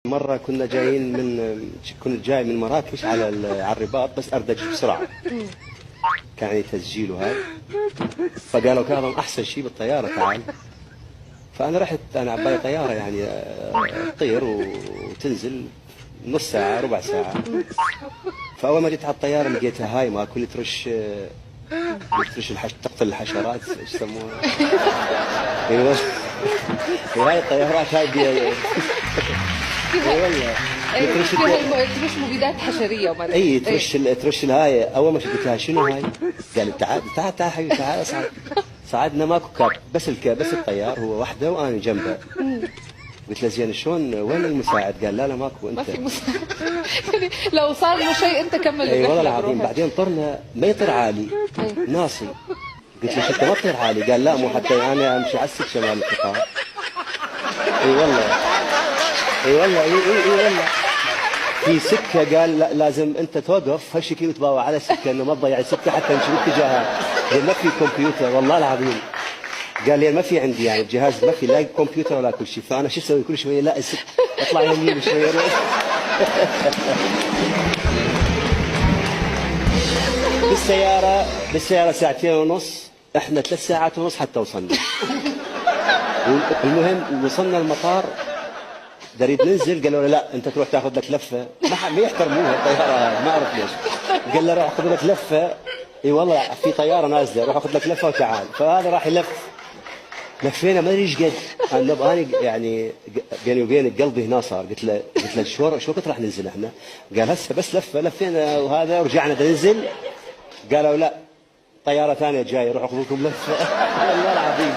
مرة كنت جاي من مراكش على الرباط، بس أردج بسرعة. كان يعني تسجيل وهذا، فقالوا كاظم أحسن شيء بالطيارة تعال. فأنا رحت، أنا عبالي طيارة يعني تطير وتنزل نص ساعة ربع ساعة. فأول ما جيت على الطيارة لقيتها هاي ما كل ترش تقتل الحشرات، ايش يسموها؟ ايوه هاي الطيارات هاي والله ترش مبيدات حشريه وما اي ترش الهاي. اول ما شفتها شنو هاي؟ قال تعال تعال تعال حبيبي تعال اصعد. صعدنا ماكو كاب، بس الطيار هو وحده وانا جنبه. قلت له زين شلون وين المساعد؟ قال لا ماكو، انت ما في مساعد. يعني لو صار له شيء انت كمل. اي والله العظيم. بعدين طرنا ما يطير عالي ناصي. قلت له انت ما تطير عالي؟ قال لا مو حتى انا امشي على السكه مال القطار. اي والله اي والله اي والله في سكه قال لا لازم انت توقف هالشكل وتباوع على سكه انه ما تضيع السكه حتى نشوف اتجاهها. قال ما في كمبيوتر والله العظيم. قال لي ما في عندي يعني الجهاز ما في لا كمبيوتر ولا كل شيء. فانا شو اسوي كل شويه لا اطلع يمين شويه. بالسياره ساعتين ونص، احنا 3 ساعات ونص حتى وصلنا. المهم وصلنا المطار نريد ننزل، قالوا لا انت تروح تاخذ لك لفه. ما يحترموها الطياره ما اعرف ليش. قال له روح خذ لك لفه. اي والله في طياره نازله روح اخذ لك لفه وتعال. فهذا راح يلف. لفينا ما ادري ايش قد. انا يعني بيني وبينك قلبي هنا صار. قلت له شو وقت راح ننزل احنا؟ قال هسه بس لفه لفينا وهذا ورجعنا ننزل. قالوا لا طياره ثانيه جايه روحوا خذوا لكم لفه. والله العظيم.